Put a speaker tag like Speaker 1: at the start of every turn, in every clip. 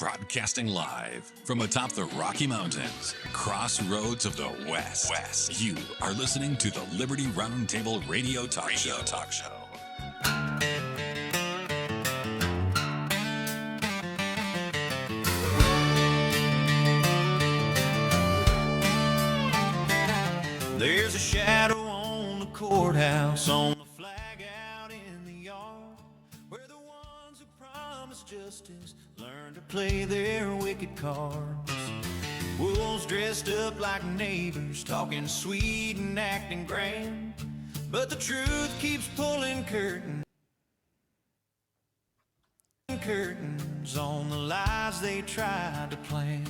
Speaker 1: Broadcasting live from atop the Rocky Mountains, crossroads of the West. You are listening to the Liberty RoundTable Radio Talk Show.
Speaker 2: There's a shadow on the courthouse, on the flag out in the yard, where the ones who promise justice learn to play their wicked cards. Wolves dressed up like neighbors, talking sweet and acting grand, but the truth keeps pulling curtains on the lies they tried to plan.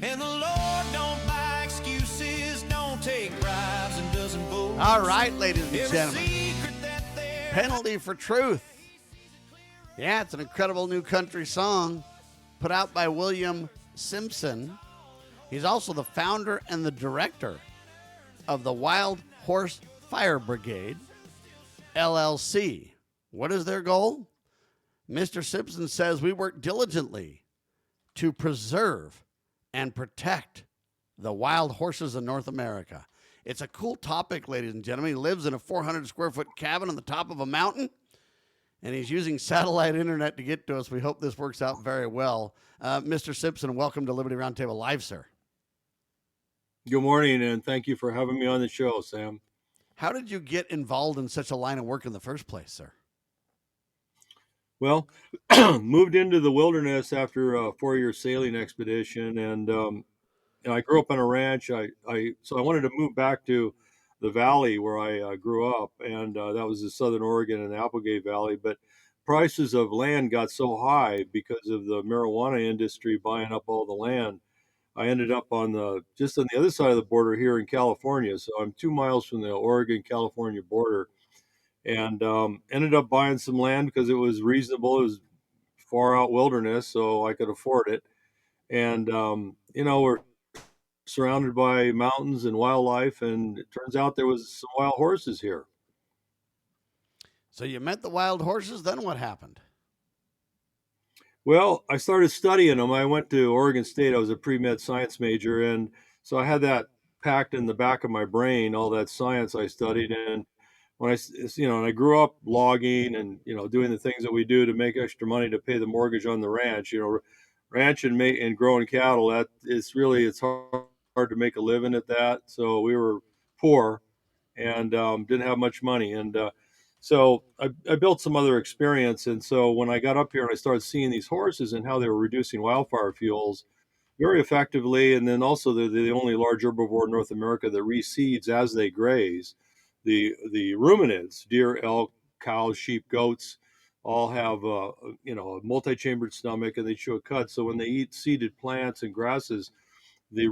Speaker 2: And the Lord don't buy excuses, don't take bribes, and doesn't vote.
Speaker 3: All right, ladies and gentlemen, Penalty for Truth. Yeah, it's an incredible new country song put out by William Simpson. He's also the founder and the director of the Wild Horse Fire Brigade, LLC. What is their goal? Mr. Simpson says we work diligently to preserve and protect the wild horses of North America. It's a cool topic, ladies and gentlemen. He lives in a 400-square-foot cabin on the top of a mountain, and he's using satellite internet to get to us. We hope this works out very well. Mr. Simpson, welcome to Liberty Roundtable Live, sir.
Speaker 4: Good morning, and thank you for having me on the show, Sam.
Speaker 3: How did you get involved in such a line of work in the first place, sir?
Speaker 4: Well, moved into the wilderness after a 4-year sailing expedition, and I grew up on a ranch. So I wanted to move back to the valley where I grew up, and that was the Southern Oregon and the Applegate Valley. But prices of land got so high because of the marijuana industry buying up all the land. I ended up just on the other side of the border here in California. So I'm 2 miles from the Oregon-California border. And ended up buying some land because it was reasonable. It was far out wilderness, so I could afford it. And, we're surrounded by mountains and wildlife, and it turns out there was some wild horses here.
Speaker 3: So you met the wild horses, then what happened?
Speaker 4: Well, I started studying them. I went to Oregon State. I was a pre-med science major, and so I had that packed in the back of my brain, all that science I studied. And when I grew up logging and, doing the things that we do to make extra money to pay the mortgage on the ranch, ranching and growing cattle, it's hard to make a living at that. So we were poor and didn't have much money. And so I built some other experience. And so when I got up here and I started seeing these horses and how they were reducing wildfire fuels very effectively, and then also they're the only large herbivore in North America that reseeds as they graze. The ruminants, deer, elk, cows, sheep, goats, all have a multi-chambered stomach, and they chew a cud. So when they eat seeded plants and grasses, the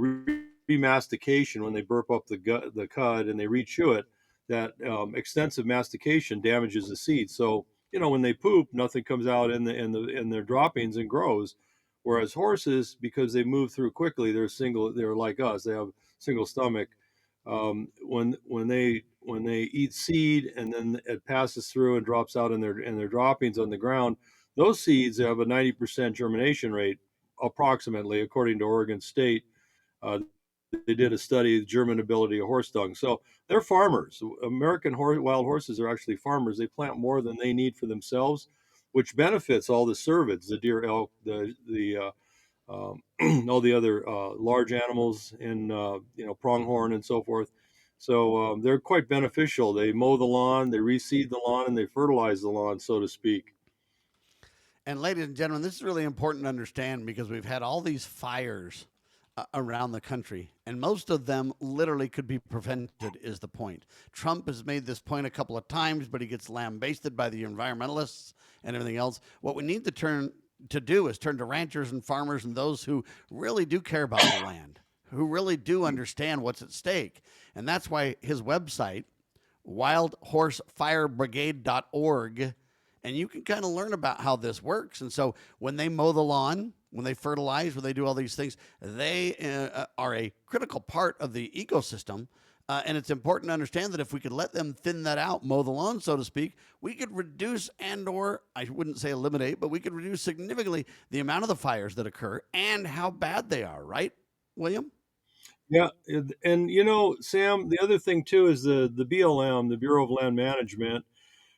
Speaker 4: remastication, when they burp up the cud and they rechew it, that extensive mastication damages the seed. So when they poop, nothing comes out in their droppings and grows. Whereas horses, because they move through quickly, they're like us. They have single stomach. When they eat seed and then it passes through and drops out in their droppings on the ground, those seeds have a 90% germination rate, approximately, according to Oregon State. They did a study of germinability of horse dung. So they're farmers. American wild horses are actually farmers. They plant more than they need for themselves, which benefits all the cervids, the deer, elk, all the other large animals, and pronghorn and so forth. So they're quite beneficial. They mow the lawn, they reseed the lawn, and they fertilize the lawn, so to speak.
Speaker 3: And ladies and gentlemen, this is really important to understand because we've had all these fires around the country, and most of them literally could be prevented, is the point. Trump has made this point a couple of times, but he gets lambasted by the environmentalists and everything else. What we need to turn to ranchers and farmers and those who really do care about the land, who really do understand what's at stake. And that's why his website, wildhorsefirebrigade.org, and you can kind of learn about how this works. And so when they mow the lawn, when they fertilize, when they do all these things, they are a critical part of the ecosystem And it's important to understand that if we could let them thin that out, mow the lawn, so to speak, we could reduce or I wouldn't say eliminate, but we could reduce significantly the amount of the fires that occur and how bad they are, right, William?
Speaker 4: Yeah, and Sam, the other thing too is the BLM, the Bureau of Land Management,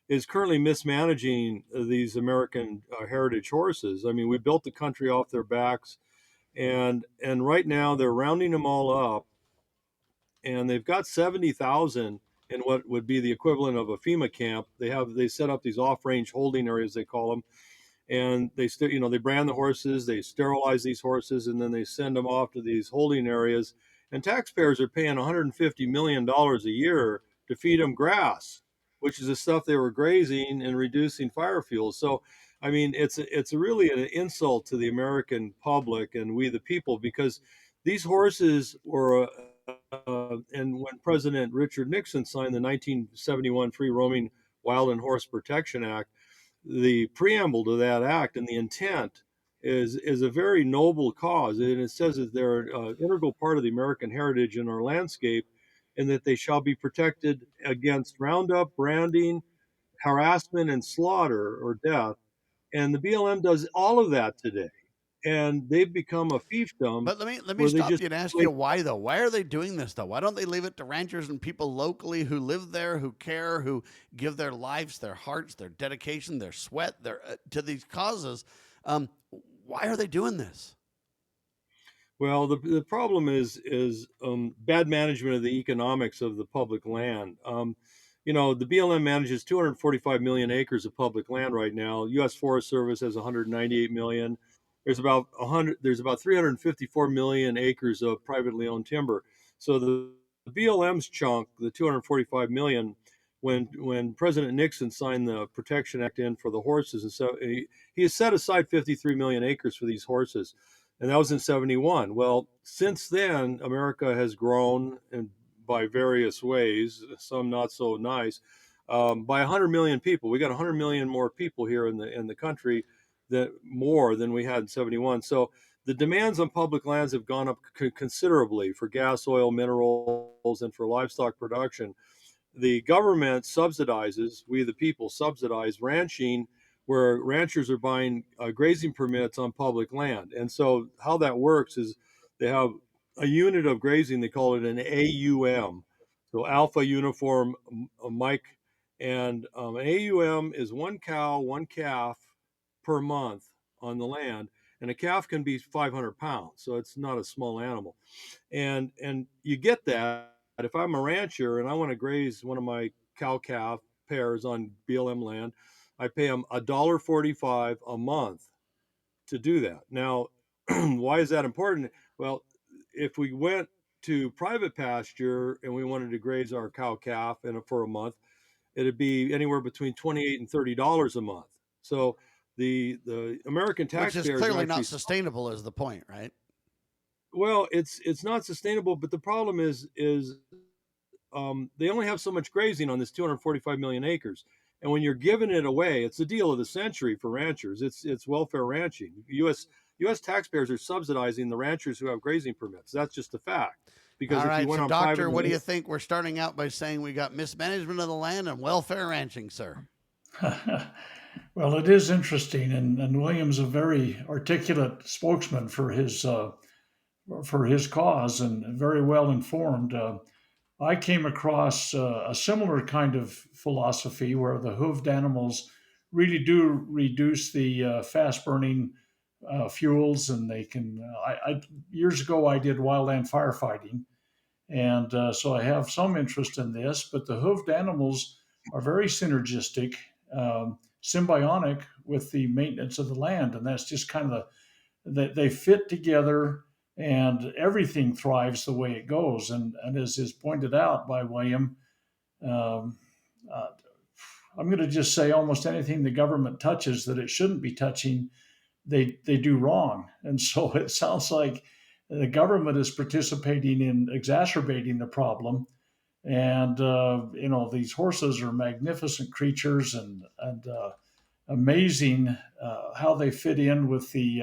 Speaker 4: is currently mismanaging these American heritage horses. I mean, we built the country off their backs, and right now they're rounding them all up, and they've got 70,000 in what would be the equivalent of a FEMA camp. They set up these off-range holding areas, they call them, and they brand the horses, they sterilize these horses, and then they send them off to these holding areas. And taxpayers are paying $150 million a year to feed them grass, which is the stuff they were grazing and reducing fire fuels. So, I mean, it's really an insult to the American public and we the people, because these horses were, and when President Richard Nixon signed the 1971 Free Roaming Wild and Horse Protection Act, the preamble to that act and the intent is a very noble cause, and it says that they're an integral part of the American heritage in our landscape, and that they shall be protected against roundup, branding, harassment, and slaughter or death. And the BLM does all of that today, and they've become a fiefdom
Speaker 3: But let me
Speaker 4: where they
Speaker 3: stop
Speaker 4: just
Speaker 3: you and ask
Speaker 4: like,
Speaker 3: you why though. Why are they doing this though? Why don't they leave it to ranchers and people locally who live there, who care, who give their lives, their hearts, their dedication, their sweat, their to these causes? Why are they doing this?
Speaker 4: well, the problem is bad management of the economics of the public land. The BLM manages 245 million acres of public land right now. U.S. Forest Service has 198 million. There's about 354 million acres of privately owned timber. So the BLM's chunk, the 245 million, when President Nixon signed the Protection Act in for the horses, and so he has set aside 53 million acres for these horses, and that was in 71. Well, since then, America has grown, and by various ways, some not so nice, by 100 million people. We got 100 million more people here in the country, that more than we had in 71. So the demands on public lands have gone up considerably for gas, oil, minerals, and for livestock production. The government subsidizes, we the people subsidize ranching, where ranchers are buying grazing permits on public land. And so how that works is they have a unit of grazing, they call it an AUM, so Alpha Uniform Mike. And an AUM is one cow, one calf per month on the land. And a calf can be 500 pounds, so it's not a small animal. And you get that if I'm a rancher and I want to graze one of my cow calf pairs on BLM land, I pay them $1.45 a month to do that. Now, why is that important? Well, if we went to private pasture and we wanted to graze our cow calf for a month, it'd be anywhere between $28 and $30 a month. So the American taxpayers,
Speaker 3: which is clearly
Speaker 4: actually,
Speaker 3: not sustainable, is the point, right?
Speaker 4: well, it's not sustainable. But the problem is they only have so much grazing on this 245 million acres. And when you're giving it away, it's the deal of the century for ranchers. It's welfare ranching. U.S. taxpayers are subsidizing the ranchers who have grazing permits. That's just a fact. Because
Speaker 3: All
Speaker 4: if
Speaker 3: right,
Speaker 4: you went
Speaker 3: so
Speaker 4: on
Speaker 3: doctor,
Speaker 4: private
Speaker 3: what do
Speaker 4: land,
Speaker 3: you think? We're starting out by saying we got mismanagement of the land and welfare ranching, sir.
Speaker 5: Well, it is interesting, and William's a very articulate spokesman for his cause and very well informed. I came across a similar kind of philosophy where the hoofed animals really do reduce the fast burning fuels, and they can. Years ago I did wildland firefighting, and so I have some interest in this. But the hoofed animals are very synergistic, symbiotic with the maintenance of the land, and that's just kind of they fit together, and everything thrives the way it goes. And as is pointed out by William, um, uh, I'm going to just say almost anything the government touches that it shouldn't be touching, they do wrong. And so it sounds like the government is participating in exacerbating the problem. And these horses are magnificent creatures, and amazing how they fit in with the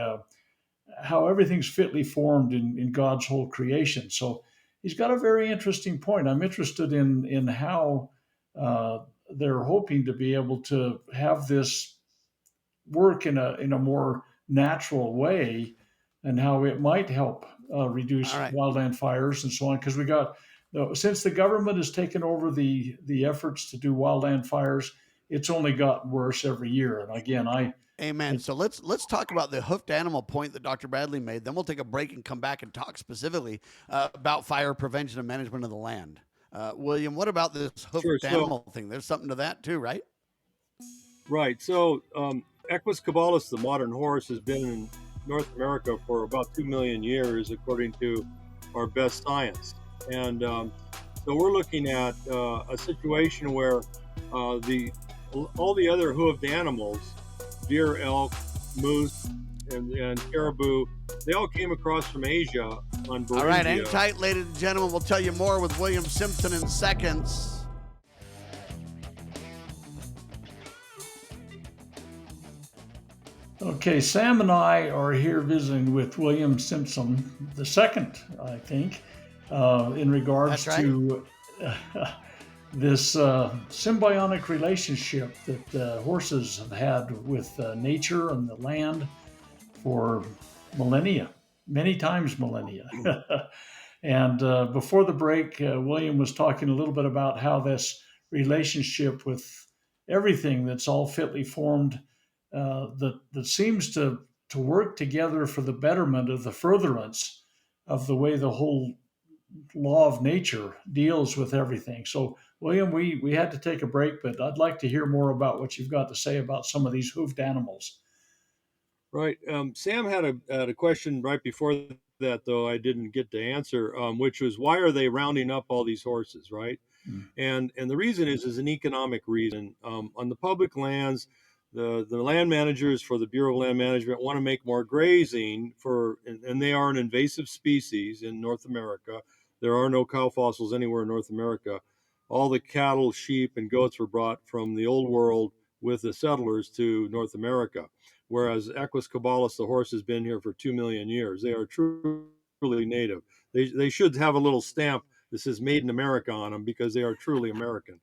Speaker 5: how everything's fitly formed in God's whole creation. So he's got a very interesting point. I'm interested in how they're hoping to be able to have this work in a more natural way, and how it might help
Speaker 3: All
Speaker 5: reduce
Speaker 3: right.
Speaker 5: wildland fires and so on. Because we got, since the government has taken over the efforts to do wildland fires, it's only gotten worse every year. And again,
Speaker 3: Amen.
Speaker 5: I
Speaker 3: So let's talk about the hoofed animal point that Dr. Bradley made. Then we'll take a break and come back and talk specifically about fire prevention and management of the land. William, what about this
Speaker 4: Sure.
Speaker 3: hoofed animal thing? There's something to that too, right?
Speaker 4: Right. So, Equus caballus, the modern horse, has been in North America for about 2 million years, according to our best science. And so we're looking at a situation where all the other hoofed animals, deer, elk, moose, and caribou, they all came across from Asia on Beringia.
Speaker 3: All right, hang tight, ladies and gentlemen. We'll tell you more with William Simpson in seconds.
Speaker 5: Okay, Sam and I are here visiting with William Simpson II, I think, in regards
Speaker 3: That's right.
Speaker 5: to this symbiotic relationship that horses have had with nature and the land for millennia, many times millennia. And before the break, William was talking a little bit about how this relationship with everything that's all fitly formed that seems to work together for the betterment of the furtherance of the way the whole law of nature deals with everything. So, William, we had to take a break, but I'd like to hear more about what you've got to say about some of these hoofed animals.
Speaker 4: Right. Sam had a question right before that, though I didn't get to answer, which was why are they rounding up all these horses, right?
Speaker 5: Mm.
Speaker 4: And the reason is an economic reason. On the public lands, the land managers for the Bureau of Land Management want to make more grazing and they are an invasive species in North America. There are no cow fossils anywhere in North America. All the cattle, sheep, and goats were brought from the old world with the settlers to North America, whereas Equus caballus, the horse, has been here for 2 million years. They are truly native. They should have a little stamp that says made in America on them because they are truly American.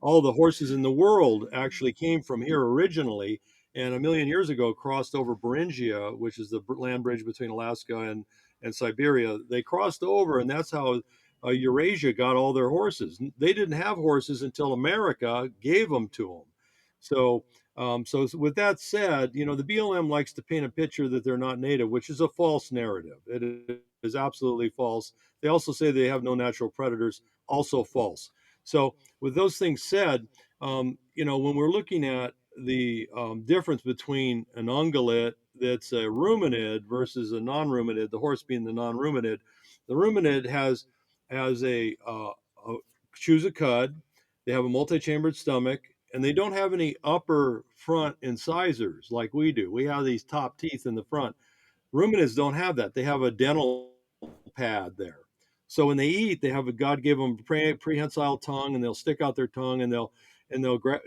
Speaker 4: All the horses in the world actually came from here originally, and 1 million years ago crossed over Beringia, which is the land bridge between Alaska and Siberia. They crossed over, and that's how Eurasia got all their horses. They didn't have horses until America gave them to them. So with that said, the BLM likes to paint a picture that they're not native, which is a false narrative. It is absolutely false. They also say they have no natural predators, also false. So with those things said, when we're looking at the difference between an ungulate that's a ruminid versus a non-ruminid, the horse being the non-ruminid, the ruminid has chews a cud, they have a multi-chambered stomach, and they don't have any upper front incisors like we do. We have these top teeth in the front. Ruminids don't have that. They have a dental pad there. So when they eat, they have God gave them prehensile tongue, and they'll stick out their tongue, and they'll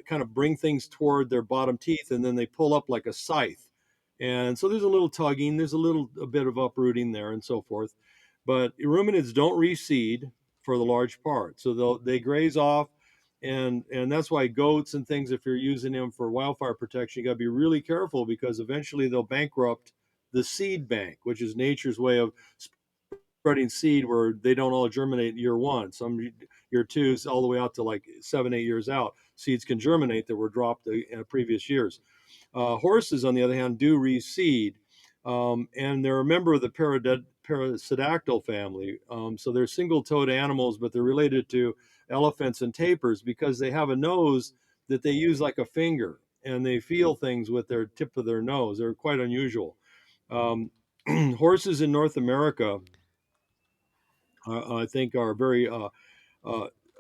Speaker 4: kind of bring things toward their bottom teeth, and then they pull up like a scythe. And so there's a little tugging, there's a bit of uprooting there, and so forth. But ruminids don't reseed for the large part, so they graze off. And that's why goats and things, if you're using them for wildfire protection, you got to be really careful because eventually they'll bankrupt the seed bank, which is nature's way of spreading seed where they don't all germinate year one. Some year two, all the way out to like 7-8 years out, seeds can germinate that were dropped in previous years. Horses, on the other hand, do reseed, and they're a member of the parasitactyl family. So they're single-toed animals, but they're related to elephants and tapirs because they have a nose that they use like a finger, and they feel things with their tip of their nose. They're quite unusual. Horses in North America, I think, are very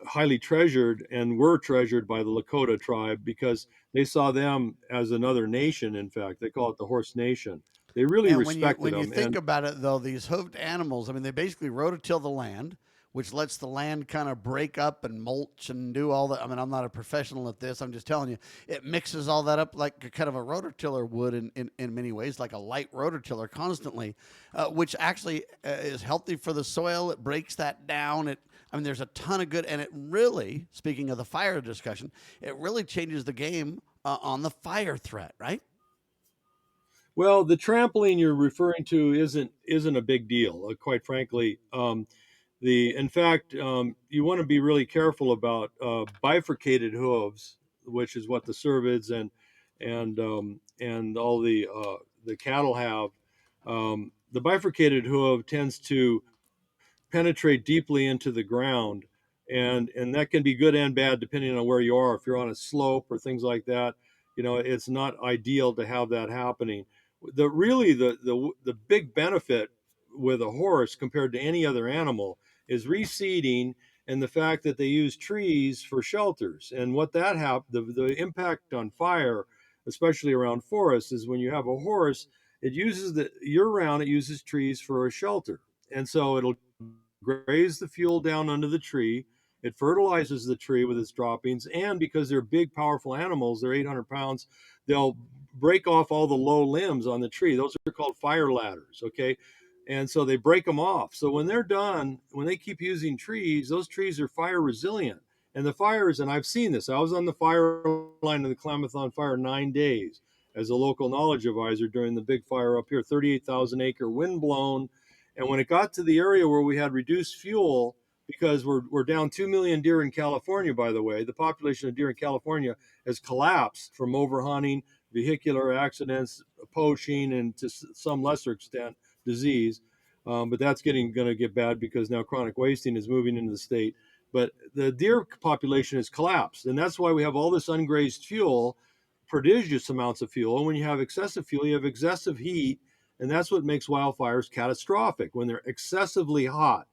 Speaker 4: highly treasured and were treasured by the Lakota tribe because they saw them as another nation. In fact, they call it the Horse Nation. They really
Speaker 3: And
Speaker 4: respected
Speaker 3: when you
Speaker 4: them.
Speaker 3: think about it, though, these hoofed animals, I mean, they basically rototill the land, which lets the land kind of break up and mulch and do all that. I mean, I'm not a professional at this. I'm just telling you, it mixes all that up like a kind of a rototiller would in many ways, like a light rototiller constantly, which actually is healthy for the soil. It breaks that down. I mean, there's a ton of good, and it really, speaking of the fire discussion, it really changes the game on the fire threat, right?
Speaker 4: Well, the trampling you're referring to isn't a big deal, quite frankly. In fact, you want to be really careful about bifurcated hooves, which is what the cervids and all the cattle have. The bifurcated hoof tends to penetrate deeply into the ground, and that can be good and bad depending on where you are. If you're on a slope or things like that, it's not ideal to have that happening. The big benefit with a horse compared to any other animal is reseeding, and the fact that they use trees for shelters. And what that the impact on fire, especially around forests, is when you have a horse, it uses the year round, it uses trees for a shelter. And so it'll graze the fuel down under the tree. It fertilizes the tree with its droppings. And because they're big, powerful animals, they're 800 pounds, they'll break off all the low limbs on the tree. Those are called fire ladders, okay? And so they break them off. So when they're done, when they keep using trees, those trees are fire resilient. And the fires, and I've seen this, I was on the fire line of the Klamathon Fire 9 days as a local knowledge advisor during the big fire up here, 38,000 acre wind blown. And when it got to the area where we had reduced fuel, because we're down 2 million deer in California, by the way, the population of deer in California has collapsed from overhunting, vehicular accidents, poaching, and to some lesser extent, disease. But that's going to get bad because now chronic wasting is moving into the state. But the deer population has collapsed. And that's why we have all this ungrazed fuel, prodigious amounts of fuel. And when you have excessive fuel, you have excessive heat. And that's what makes wildfires catastrophic, when they're excessively hot.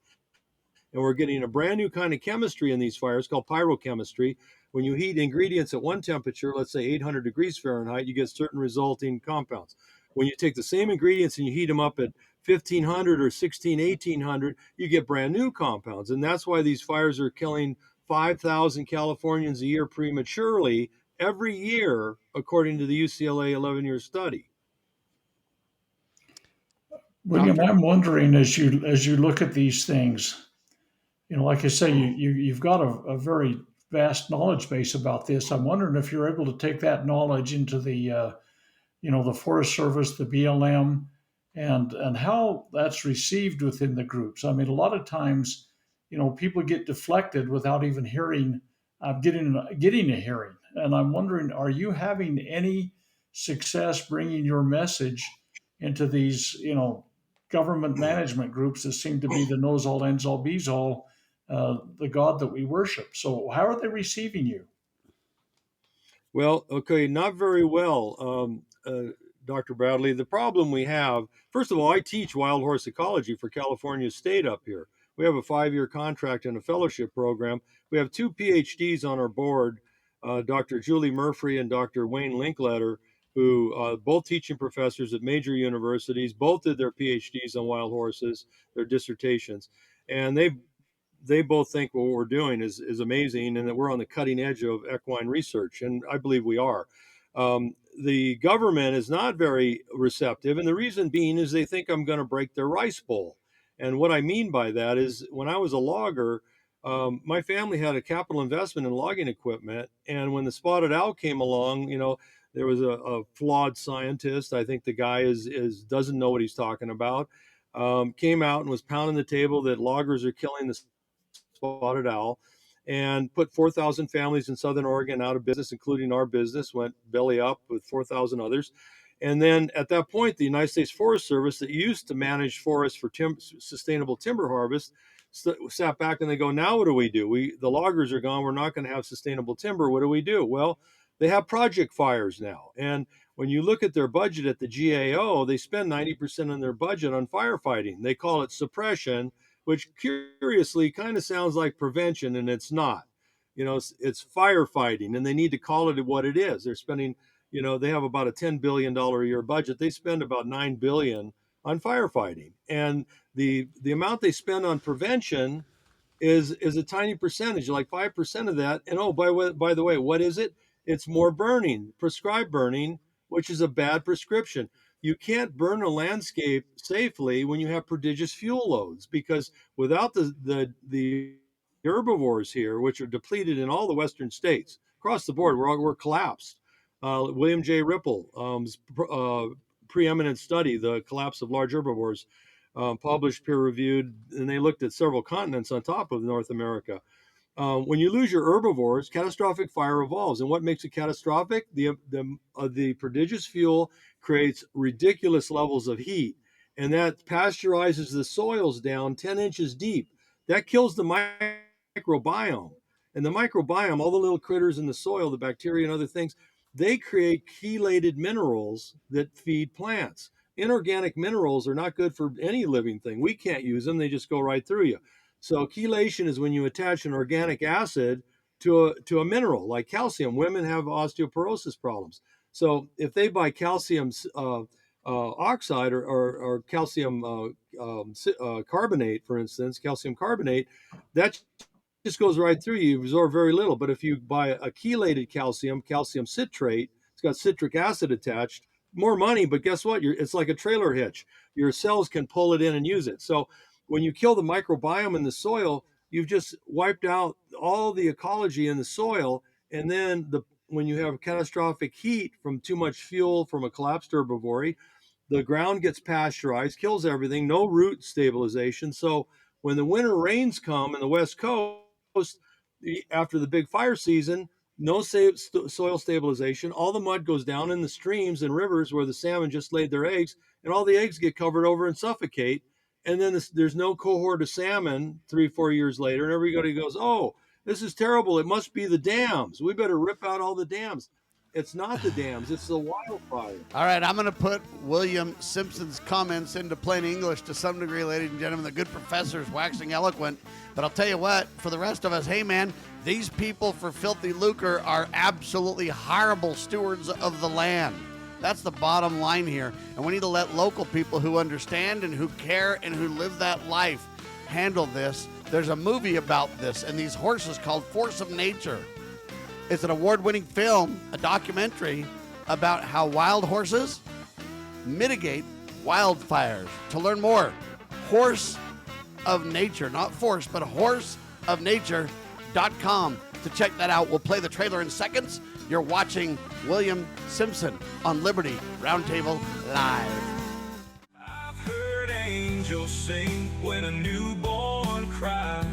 Speaker 4: And we're getting a brand new kind of chemistry in these fires called pyrochemistry. When you heat ingredients at one temperature, let's say 800 degrees Fahrenheit, you get certain resulting compounds. When you take the same ingredients and you heat them up at 1500 or 16, 1800, you get brand new compounds. And that's why these fires are killing 5,000 Californians a year prematurely every year, according to the UCLA 11-year study.
Speaker 5: William, I'm wondering, as you look at these things, like I say, you've got a very vast knowledge base about this. I'm wondering if you're able to take that knowledge into the Forest Service, the BLM, and how that's received within the groups. I mean, a lot of times, people get deflected without even getting a hearing. And I'm wondering, are you having any success bringing your message into these, government management groups that seem to be the knows all, ends all, bees all, the God that we worship? So how are they receiving you?
Speaker 4: Well, okay, not very well, Dr. Bradley. The problem we have, first of all, I teach wild horse ecology for California State up here. We have a 5-year contract and a fellowship program. We have 2 PhDs on our board, Dr. Julie Murphy and Dr. Wayne Linkletter, who both teaching professors at major universities, both did their PhDs on wild horses, their dissertations. And they both think what we're doing is amazing and that we're on the cutting edge of equine research. And I believe we are. The government is not very receptive. And the reason being is they think I'm going to break their rice bowl. And what I mean by that is when I was a logger, my family had a capital investment in logging equipment. And when the spotted owl came along, there was a flawed scientist. I think the guy doesn't know what he's talking about. Came out and was pounding the table that loggers are killing the spotted owl, and put 4,000 families in Southern Oregon out of business, including our business, went belly up with 4,000 others. And then at that point, the United States Forest Service, that used to manage forests for sustainable timber harvest, sat back and they go, now what do we do? The loggers are gone. We're not going to have sustainable timber. What do we do? Well, they have project fires now. And when you look at their budget at the GAO, they spend 90% of their budget on firefighting. They call it suppression, which curiously kind of sounds like prevention, and it's not. It's firefighting, and they need to call it what it is. They're spending, they have about a $10 billion a year budget. They spend about $9 billion on firefighting. And the amount they spend on prevention is a tiny percentage, like 5% of that. And oh, by the way, what is it? It's more burning, prescribed burning, which is a bad prescription. You can't burn a landscape safely when you have prodigious fuel loads, because without the herbivores here, which are depleted in all the western states across the board, we're collapsed. William J. Ripple, preeminent study, The Collapse of Large Herbivores, published, peer reviewed, and they looked at several continents on top of North America. When you lose your herbivores, catastrophic fire evolves. And what makes it catastrophic? The prodigious fuel creates ridiculous levels of heat, and that pasteurizes the soils down 10 inches deep. That kills the microbiome. And the microbiome, all the little critters in the soil, the bacteria and other things, they create chelated minerals that feed plants. Inorganic minerals are not good for any living thing. We can't use them, they just go right through you. So chelation is when you attach an organic acid to a mineral like calcium. Women have osteoporosis problems. So if they buy calcium oxide or calcium carbonate, for instance, calcium carbonate, that just goes right through you. You absorb very little. But if you buy a chelated calcium citrate, it's got citric acid attached, more money, but guess what? It's like a trailer hitch. Your cells can pull it in and use it. So when you kill the microbiome in the soil, you've just wiped out all the ecology in the soil. And then when you have catastrophic heat from too much fuel from a collapsed herbivory, the ground gets pasteurized, kills everything, no root stabilization. So when the winter rains come in the West Coast, after the big fire season, no soil stabilization. All the mud goes down in the streams and rivers where the salmon just laid their eggs, and all the eggs get covered over and suffocate. And then there's no cohort of salmon 3-4 years later, and everybody goes, "Oh, this is terrible. It must be the dams. We better rip out all the dams." It's not the dams, it's the wildfire.
Speaker 3: All right, I'm going to put William Simpson's comments into plain English to some degree, ladies and gentlemen. The good professor's waxing eloquent. But I'll tell you what, for the rest of us, hey, man, these people for filthy lucre are absolutely horrible stewards of the land. That's the bottom line here. And we need to let local people who understand and who care and who live that life handle this. There's a movie about this and these horses called Force of Nature. It's an award-winning film, a documentary about how wild horses mitigate wildfires. To learn more, Horse of Nature, not force, but horseofnature.com to check that out. We'll play the trailer in seconds. You're watching William Simpson on Liberty RoundTable Live.
Speaker 2: I've heard angels sing when a newborn cries,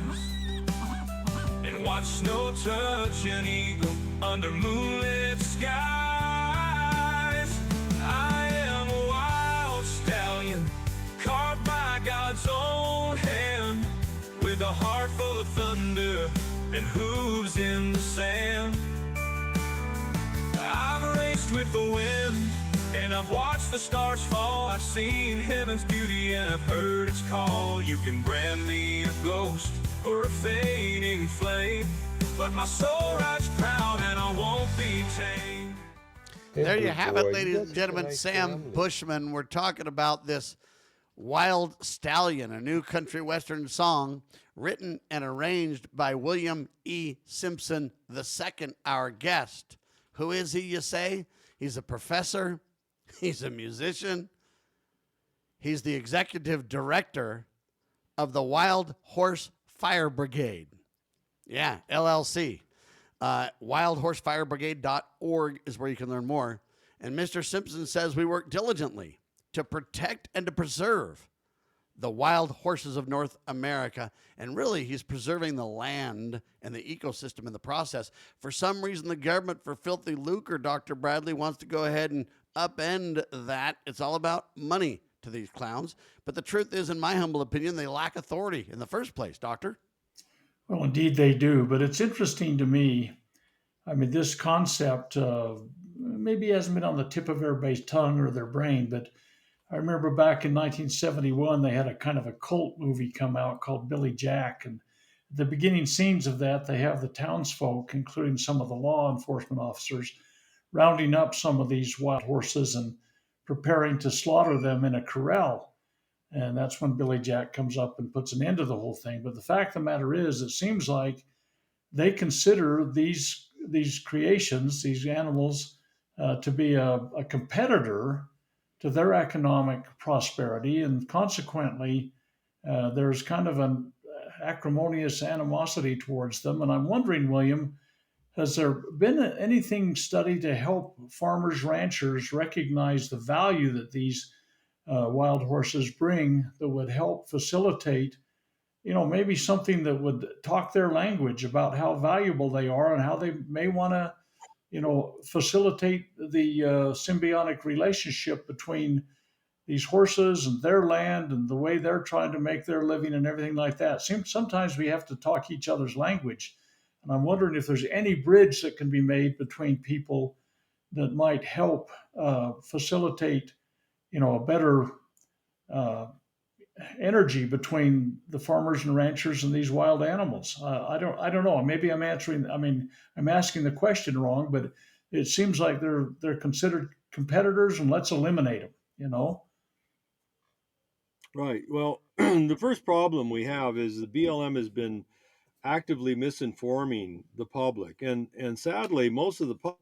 Speaker 2: and watch snow touch an eagle under moonlit skies. I am a wild stallion, carved by God's own hand, with a heart full of thunder and hooves in the sand. I've raced with the wind, and I've watched the stars fall. I've seen heaven's beauty and I've heard its call. You can brand me a ghost or a fading flame, but my soul rides proud and I won't be tamed.
Speaker 3: There you have it, ladies and gentlemen. Sam Bushman. We're talking about this Wild Stallion, a new country western song written and arranged by William E. Simpson II, our guest. Who is he, you say? He's a professor. He's a musician. He's the executive director of the Wild Horse Fire Brigade. Yeah, LLC. Wildhorsefirebrigade.org is where you can learn more. And Mr. Simpson says we work diligently to protect and to preserve the wild horses of North America. And really, he's preserving the land and the ecosystem in the process. For some reason, the government, for filthy lucre, Dr. Bradley, wants to go ahead and upend that. It's all about money to these clowns. But the truth is, in my humble opinion, they lack authority in the first place, Doctor.
Speaker 5: Well, indeed they do. But it's interesting to me. I mean, this concept maybe hasn't been on the tip of everybody's tongue or their brain, but I remember back in 1971, they had a kind of a cult movie come out called Billy Jack. And the beginning scenes of that, they have the townsfolk, including some of the law enforcement officers, rounding up some of these wild horses and preparing to slaughter them in a corral. And that's when Billy Jack comes up and puts an end to the whole thing. But the fact of the matter is, it seems like they consider these creations, these animals, to be a competitor to their economic prosperity, and consequently, there's kind of an acrimonious animosity towards them. And I'm wondering, William, has there been anything studied to help farmers, ranchers recognize the value that these wild horses bring that would help facilitate, maybe something that would talk their language about how valuable they are and how they may want to, facilitate the symbiotic relationship between these horses and their land and the way they're trying to make their living and everything like that. Seems sometimes we have to talk each other's language. And I'm wondering if there's any bridge that can be made between people that might help facilitate, a better uh, energy between the farmers and ranchers and these wild animals. I don't know. Maybe I'm answering. I mean, I'm asking the question wrong, but it seems like they're considered competitors, and let's eliminate them.
Speaker 4: Right. Well, the first problem we have is the BLM has been actively misinforming the public, and sadly, most of the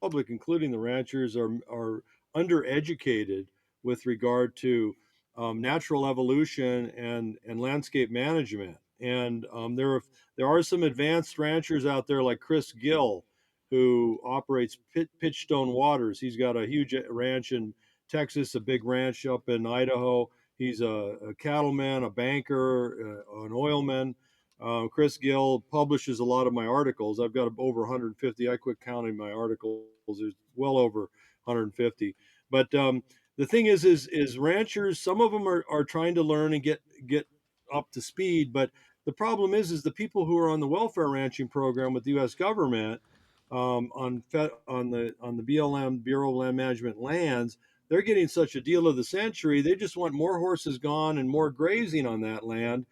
Speaker 4: public, including the ranchers, are undereducated with regard to natural evolution and landscape management. And there are some advanced ranchers out there like Chris Gill, who operates Pitchstone Waters. He's got a huge ranch in Texas, a big ranch up in Idaho. He's a cattleman, a banker, an oilman. Chris Gill publishes a lot of my articles. I've got over 150. I quit counting my articles. There's well over 150. But the thing is ranchers. Some of them are trying to learn and get up to speed. But the problem is the people who are on the welfare ranching program with the U.S. government on the BLM Bureau of Land Management lands. They're getting such a deal of the century. They just want more horses gone and more grazing on that land.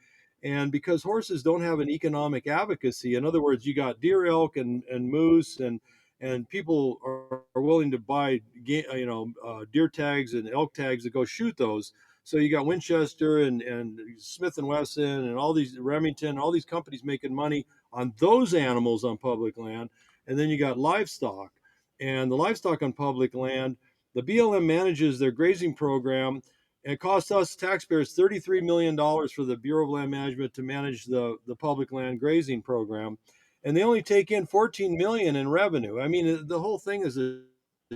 Speaker 4: And because horses don't have an economic advocacy, in other words, you got deer, elk, and moose, and people are willing to buy, deer tags and elk tags to go shoot those. So you got Winchester and Smith and Wesson and all these Remington, all these companies making money on those animals on public land, and then you got livestock, and the livestock on public land. The BLM manages their grazing program. It costs us taxpayers $33 million for the Bureau of Land Management to manage the public land grazing program. And they only take in $14 million in revenue. I mean, the whole thing is a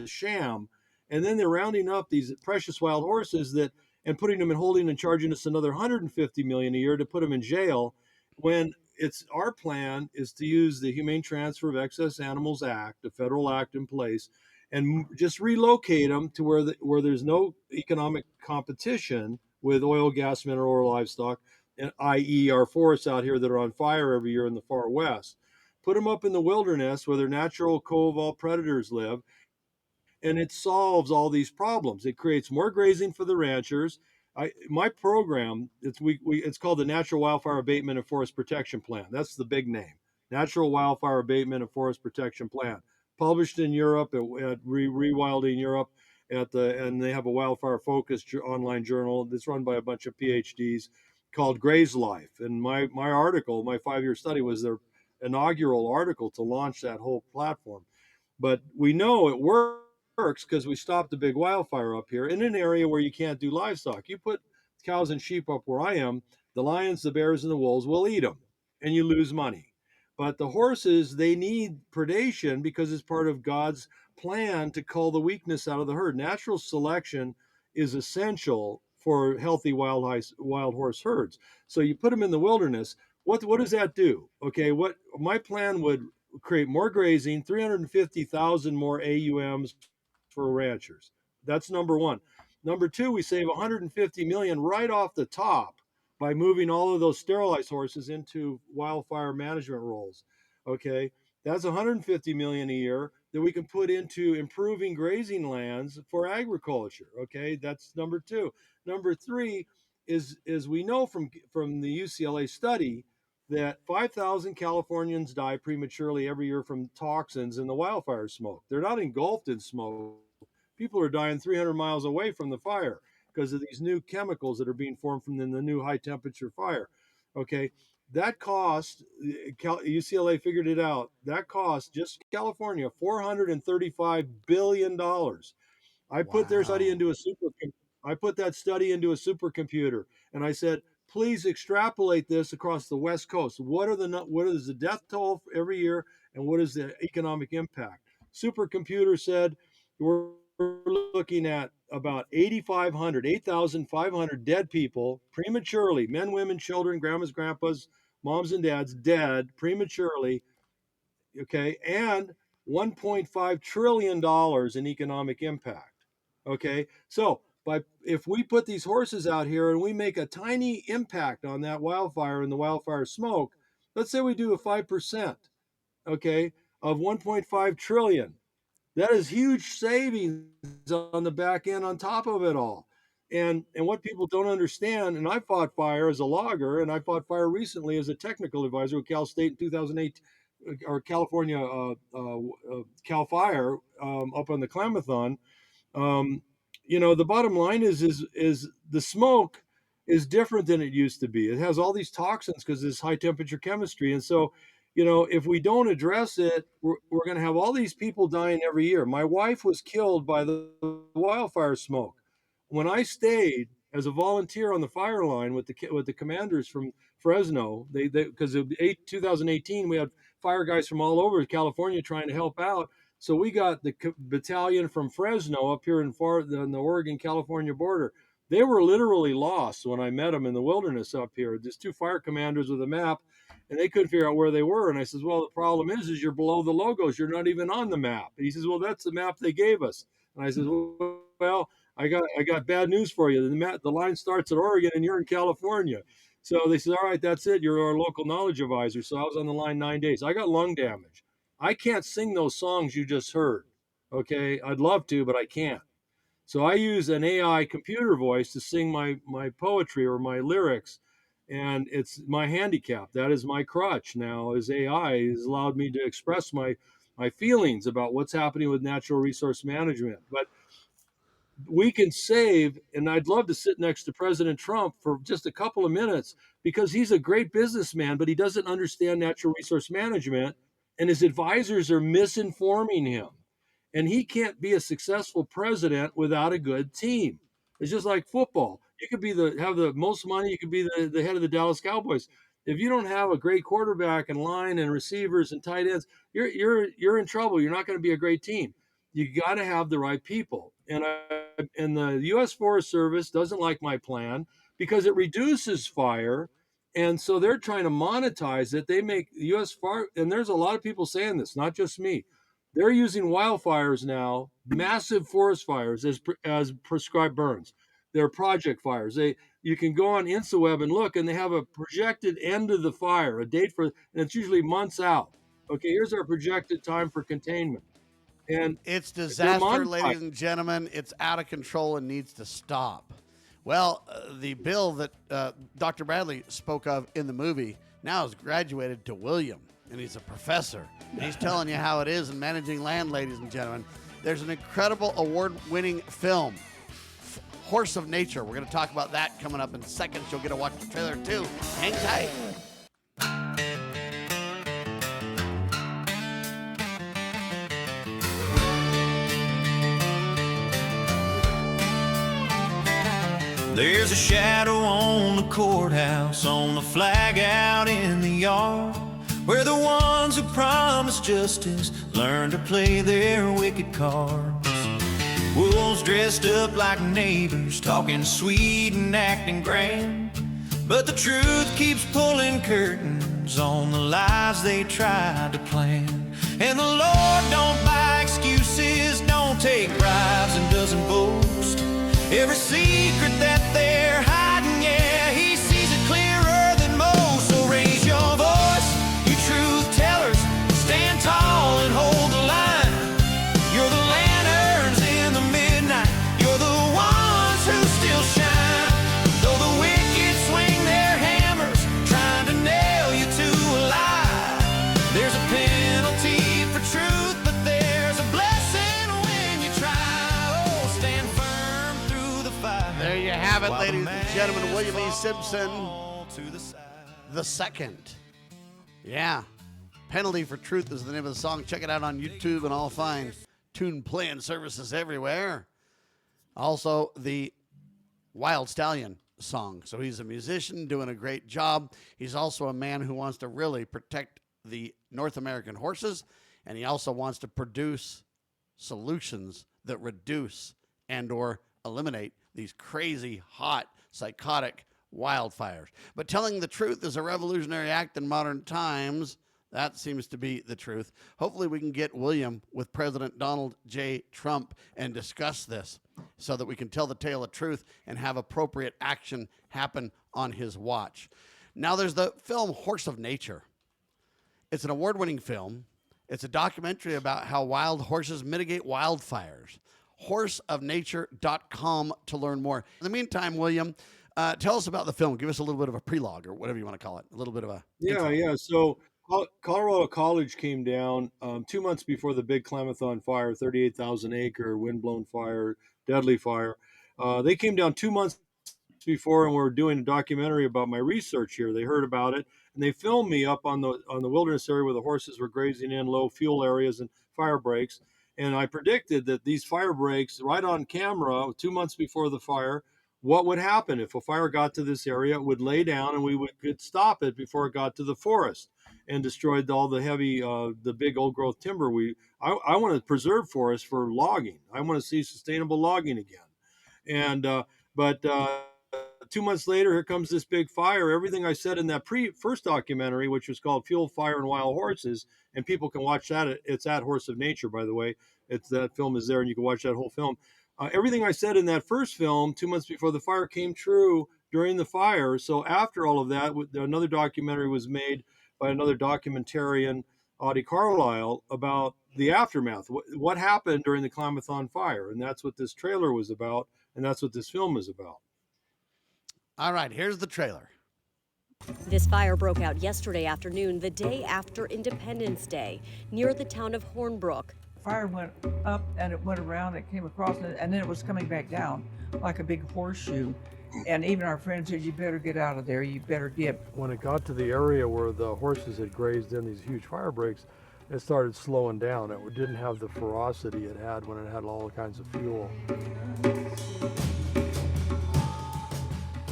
Speaker 4: sham. And then they're rounding up these precious wild horses and putting them in holding and charging us another $150 million a year to put them in jail, when it's our plan is to use the Humane Transfer of Excess Animals Act, a federal act in place, and just relocate them to where there's no economic competition with oil, gas, mineral, or livestock, and i.e. our forests out here that are on fire every year in the far west. Put them up in the wilderness where their natural co-evolved predators live, and it solves all these problems. It creates more grazing for the ranchers. My program, it's called the Natural Wildfire Abatement and Forest Protection Plan. That's the big name, Natural Wildfire Abatement and Forest Protection Plan, published in Europe at Rewilding Europe and they have a wildfire focused online journal that's run by a bunch of PhDs called Graze Life. And my article, my 5-year study, was their inaugural article to launch that whole platform. But we know it works because we stopped a big wildfire up here in an area where you can't do livestock. You put cows and sheep up where I am, the lions, the bears, and the wolves will eat them, and you lose money. But the horses, they need predation because it's part of God's plan to cull the weakness out of the herd. Natural selection is essential for healthy wild horse herds. So you put them in the wilderness. What does that do? Okay, what my plan would create more grazing, 350,000 more AUMs for ranchers. That's number one. Number two, we save 150 million right off the top by moving all of those sterilized horses into wildfire management roles. Okay, that's 150 million a year that we can put into improving grazing lands for agriculture. Okay, that's number two. Number three is we know from the UCLA study that 5,000 Californians die prematurely every year from toxins in the wildfire smoke. They're not engulfed in smoke. People are dying 300 miles away from the fire. because of these new chemicals that are being formed from the new high temperature fire. Okay, that cost, UCLA figured it out, that cost just California $435 billion. I put their study
Speaker 3: Wow.
Speaker 4: into a I put that study into a supercomputer, and I said, please extrapolate this across the West Coast. What is the death toll every year, and what is the economic impact? Supercomputer said we're looking at about 8,500 dead people prematurely, men, women, children, grandmas, grandpas, moms, and dads dead prematurely. Okay, and $1.5 trillion in economic impact. Okay, so if we put these horses out here and we make a tiny impact on that wildfire and the wildfire smoke, let's say we do a 5%, okay, of 1.5 trillion. That is huge savings on the back end on top of it all. And what people don't understand, and I fought fire as a logger, and I fought fire recently as a technical advisor with Cal State in 2008, or California Cal Fire up on the Klamathon. The bottom line is the smoke is different than it used to be. It has all these toxins because it's high temperature chemistry. And so, if we don't address it, we're going to have all these people dying every year. My wife was killed by the wildfire smoke. When I stayed as a volunteer on the fire line with the commanders from Fresno, because in 2018 we had fire guys from all over California trying to help out. So we got the battalion from Fresno up here on the Oregon-California border. They were literally lost when I met them in the wilderness up here. Just two fire commanders with a map, and they couldn't figure out where they were. And I says, well, the problem is you're below the logos. You're not even on the map. And he says, well, that's the map they gave us. And I says, well, I got bad news for you. The line starts at Oregon, and you're in California. So they said, all right, that's it. You're our local knowledge advisor. So I was on the line 9 days. I got lung damage. I can't sing those songs you just heard. Okay, I'd love to, but I can't. So I use an AI computer voice to sing my poetry or my lyrics, and it's my handicap. That is my crutch now. Is AI has allowed me to express my feelings about what's happening with natural resource management. But we can save, and I'd love to sit next to President Trump for just a couple of minutes because he's a great businessman, but he doesn't understand natural resource management, and his advisors are misinforming him. And he can't be a successful president without a good team. It's just like football. You could have the most money, you could be the head of the Dallas Cowboys. If you don't have a great quarterback and line and receivers and tight ends, you're in trouble. You're not going to be a great team. You got to have the right people. And the U.S. Forest Service doesn't like my plan because it reduces fire. And so they're trying to monetize it. They make the U.S. Fire, and there's a lot of people saying this, not just me. They're using wildfires now, massive forest fires, as prescribed burns. They're project fires. You can go on InstaWeb and look, and they have a projected end of the fire, a date and it's usually months out. Okay, here's our projected time for containment. And
Speaker 3: it's disaster, ladies and gentlemen. It's out of control and needs to stop. Well, the bill that Dr. Bradley spoke of in the movie now has graduated to William, and he's a professor. And he's telling you how it is in managing land, ladies and gentlemen. There's an incredible award-winning film, Horse of Nature. We're going to talk about that coming up in seconds. You'll get to watch the trailer, too. Hang tight.
Speaker 2: There's a shadow on the courthouse, on the flag out in the yard, where the ones who promise justice learn to play their wicked cards. Wolves dressed up like neighbors, talking sweet and acting grand, but the truth keeps pulling curtains on the lies they tried to plan. And the Lord don't buy excuses, don't take bribes, and doesn't boast. Every secret that they're hiding, yeah, he sees it clearer than most. So raise your voice, you truth tellers, stand tall and hold the line. You're the lanterns in the midnight, you're the ones who still shine. Though the wicked swing their hammers, trying to nail you to a lie, there's a penalty for truth, but there's a blessing when you try. Oh, stand firm through the fire.
Speaker 3: There you have it,
Speaker 2: While the
Speaker 3: ladies and gentlemen.
Speaker 2: man
Speaker 3: William E. Simpson
Speaker 2: fall to the side.
Speaker 3: the second. Yeah. Penalty for Truth is the name of the song. Check it out on YouTube and all fine tune playing services everywhere. Also, the Wild Stallion song. So he's a musician doing a great job. He's also a man who wants to really protect the North American horses, and he also wants to produce solutions that reduce and or eliminate these crazy, hot, psychotic wildfires. But telling the truth is a revolutionary act in modern times. That seems to be the truth. Hopefully we can get William with President Donald J. Trump and discuss this so that we can tell the tale of truth and have appropriate action happen on his watch. Now there's the film Horse of Nature. It's an award-winning film. It's a documentary about how wild horses mitigate wildfires. Horseofnature.com to learn more. In the meantime, William, tell us about the film. Give us a little bit of a prelogue or whatever you want to call it. A little bit of a intro.
Speaker 4: Yeah. So Colorado College came down 2 months before the big Klamathon fire, 38,000 acre windblown fire, deadly fire. They came down 2 months before, and we were doing a documentary about my research here. They heard about it, and they filmed me up on the wilderness area where the horses were grazing in low fuel areas and fire breaks. And I predicted that these fire breaks, right on camera, 2 months before the fire, what would happen if a fire got to this area? It would lay down, and we could stop it before it got to the forest and destroyed all the heavy, the big old growth timber. I want to preserve forests for logging. I want to see sustainable logging again. And but 2 months later, here comes this big fire. Everything I said in that first documentary, which was called Fuel, Fire, and Wild Horses, and people can watch that. It's at Horse of Nature, by the way. That film is there, and you can watch that whole film. Everything I said in that first film, 2 months before the fire, came true during the fire. So after all of that, another documentary was made by another documentarian, Audie Carlisle, about the aftermath. What happened during the Klamathon fire? And that's what this trailer was about, and that's what this film is about.
Speaker 3: All right, here's the trailer.
Speaker 6: This fire broke out yesterday afternoon, the day after Independence Day, near the town of Hornbrook.
Speaker 7: Fire went up and it went around, it came across, and then it was coming back down like a big horseshoe. And even our friends said, you better get out of there, you better dip.
Speaker 4: When it got to the area where the horses had grazed in these huge fire breaks, it started slowing down. It didn't have the ferocity it had when it had all kinds of fuel.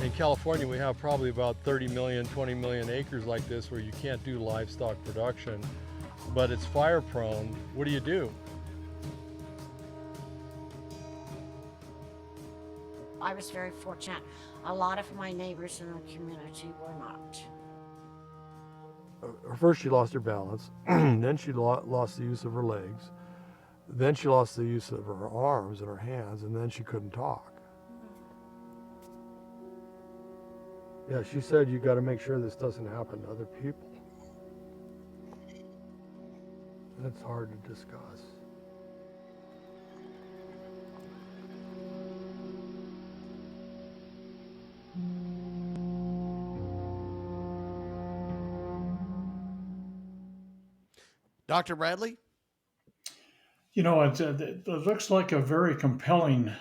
Speaker 4: In California, we have probably about 30 million, 20 million acres like this where you can't do livestock production, but it's fire prone. What do you do?
Speaker 8: I was very fortunate. A lot of my neighbors in the community were not.
Speaker 4: First she lost her balance, then she lost the use of her legs, then she lost the use of her arms and her hands, and then she couldn't talk. Yeah, she said you got to make sure this doesn't happen to other people. That's hard to discuss.
Speaker 3: Dr. Bradley?
Speaker 5: You know, it looks like a very compelling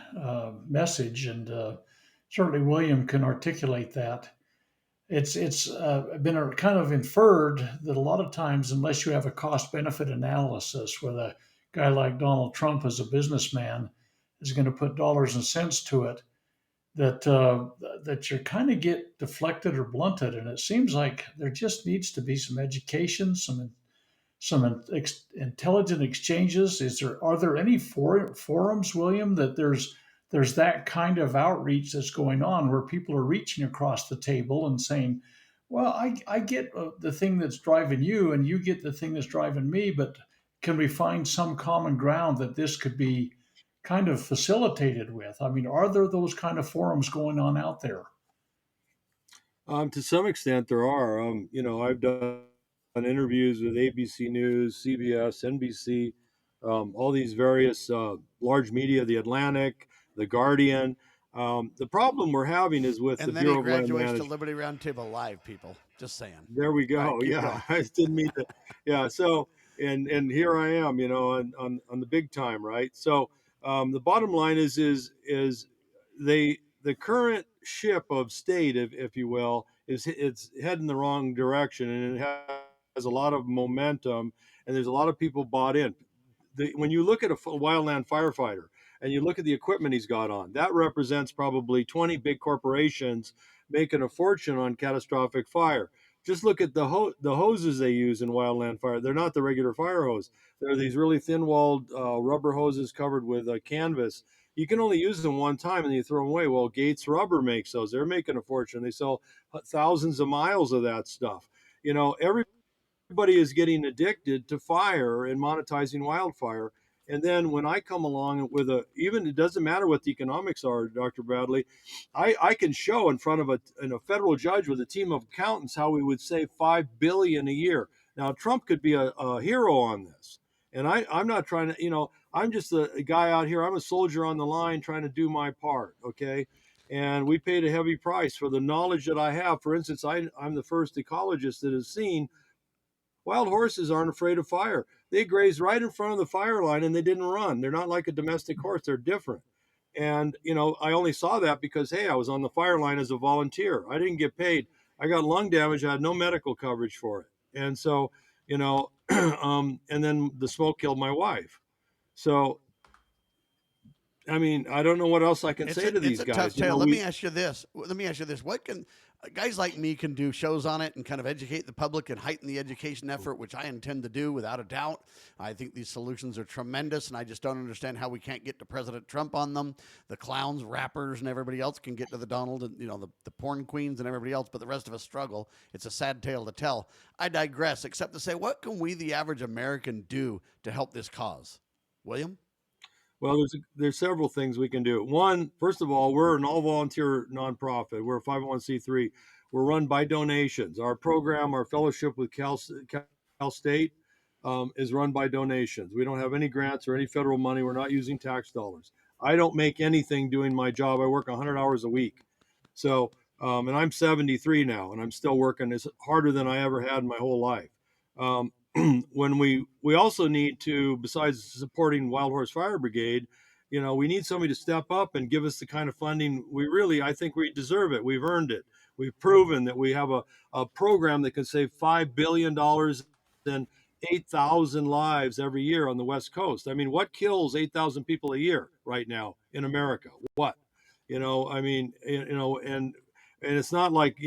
Speaker 5: message, and certainly William can articulate that. It's been kind of inferred that a lot of times, unless you have a cost-benefit analysis with a guy like Donald Trump as a businessman is going to put dollars and cents to it, that you kind of get deflected or blunted. And it seems like there just needs to be some education, some intelligent exchanges. Are there any forums, William, that there's that kind of outreach that's going on where people are reaching across the table and saying, well, I get the thing that's driving you and you get the thing that's driving me, but can we find some common ground that this could be kind of facilitated with? I mean, are there those kind of forums going on out there?
Speaker 4: To some extent there are. I've done interviews with ABC News, CBS, NBC, all these various large media, The Atlantic, The Guardian. The problem we're having is with the Bureau of Land
Speaker 3: And then he graduates
Speaker 4: Management.
Speaker 3: to Liberty RoundTable Live, people. Just saying.
Speaker 4: There we go.
Speaker 3: Right,
Speaker 4: Yeah, I didn't mean to. Yeah, so and here I am, on the big time, right? So the bottom line is they the current ship of state, if you will, it's heading the wrong direction, and it has a lot of momentum, and there's a lot of people bought in. When you look at a wildland firefighter and you look at the equipment he's got on, that represents probably 20 big corporations making a fortune on catastrophic fire. Just look at the hoses they use in wildland fire. They're not the regular fire hose. They're these really thin-walled rubber hoses covered with canvas. You can only use them one time and you throw them away. Well, Gates Rubber makes those. They're making a fortune. They sell thousands of miles of that stuff. Everybody is getting addicted to fire and monetizing wildfire. And then when I come along with even it doesn't matter what the economics are, Dr. Bradley, I can show in front of a federal judge with a team of accountants how we would save $5 billion a year. Now Trump could be a hero on this, and I'm not trying to, I'm just a guy out here. I'm a soldier on the line trying to do my part. Okay. And we paid a heavy price for the knowledge that I have. For instance, I'm the first ecologist that has seen wild horses aren't afraid of fire. They graze right in front of the fire line and they didn't run. They're not like a domestic horse. They're different. And, I only saw that because, hey, I was on the fire line as a volunteer. I didn't get paid. I got lung damage. I had no medical coverage for it. And so, and then the smoke killed my wife. So, I mean, I don't know what else I can say to these guys.
Speaker 3: It's a tough tale. Let me ask you this. What can guys like me can do shows on it and kind of educate the public and heighten the education effort, which I intend to do without a doubt. I think these solutions are tremendous, and I just don't understand how we can't get to President Trump on them. The clowns, rappers, and everybody else can get to the Donald and, the porn queens and everybody else, but the rest of us struggle. It's a sad tale to tell. I digress, except to say, what can we, the average American, do to help this cause? William?
Speaker 4: Well, there's several things we can do. One, first of all, we're an all-volunteer nonprofit. We're a 501c3. We're run by donations. Our program, our fellowship with Cal State is run by donations. We don't have any grants or any federal money. We're not using tax dollars. I don't make anything doing my job. I work 100 hours a week. So, and I'm 73 now, and I'm still working as harder than I ever had in my whole life. When we also need to, besides supporting Wild Horse Fire Brigade, we need somebody to step up and give us the kind of funding I think we deserve it. We've earned it. We've proven that we have a program that can save $5 billion and 8,000 lives every year on the West Coast. I mean, what kills 8,000 people a year right now in America? What? And it's not like,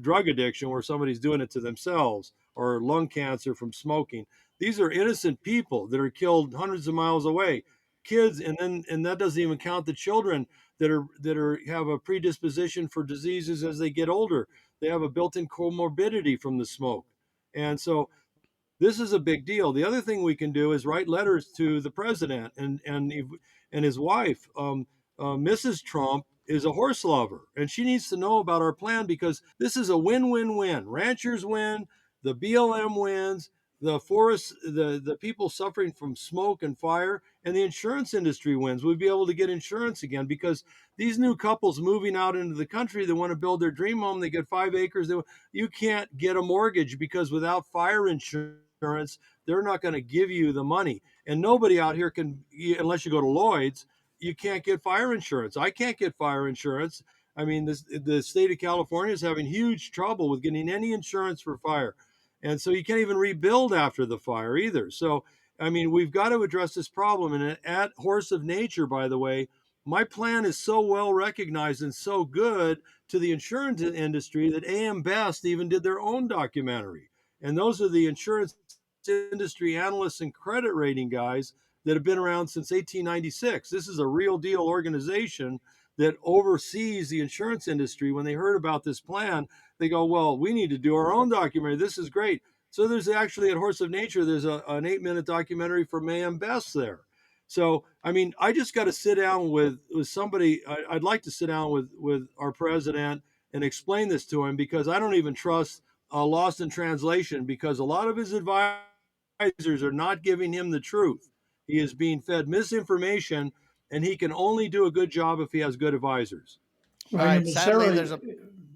Speaker 4: drug addiction where somebody's doing it to themselves, or lung cancer from smoking. These are innocent people that are killed hundreds of miles away, kids, and that doesn't even count the children that have a predisposition for diseases as they get older. They have a built-in comorbidity from the smoke, and so this is a big deal. The other thing we can do is write letters to the president and his wife. Mrs. Trump is a horse lover, and she needs to know about our plan because this is a win-win-win. Ranchers win, the BLM wins, the forest, the people suffering from smoke and fire, and the insurance industry wins. We'll be able to get insurance again because these new couples moving out into the country, they want to build their dream home. They get 5 acres. You can't get a mortgage because without fire insurance, they're not going to give you the money. And nobody out here can, unless you go to Lloyd's, you can't get fire insurance. I can't get fire insurance. I mean, the state of California is having huge trouble with getting any insurance for fire. And so you can't even rebuild after the fire either. So, I mean, we've got to address this problem. And at Horse of Nature, by the way, my plan is so well recognized and so good to the insurance industry that AM Best even did their own documentary. And those are the insurance industry analysts and credit rating guys that have been around since 1896. This is a real deal organization that oversees the insurance industry. When they heard about this plan, they go, well, we need to do our own documentary. This is great. So there's actually at Horse of Nature, there's an 8-minute documentary from AM Best there. So, I mean, I just got to sit down with somebody. I'd like to sit down with our president and explain this to him because I don't even trust Lost in Translation because a lot of his advisors are not giving him the truth. He is being fed misinformation, and he can only do a good job if he has good advisors.
Speaker 5: Well,
Speaker 3: Right,
Speaker 5: is
Speaker 3: sadly,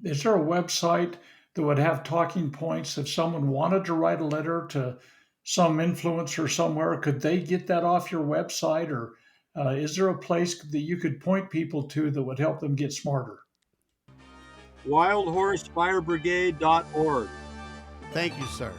Speaker 5: is there a website that would have talking points if someone wanted to write a letter to some influencer somewhere? Could they get that off your website, or Is there a place that you could point people to that would help them get smarter?
Speaker 4: wildhorsefirebrigade.org.
Speaker 3: Thank you, sir.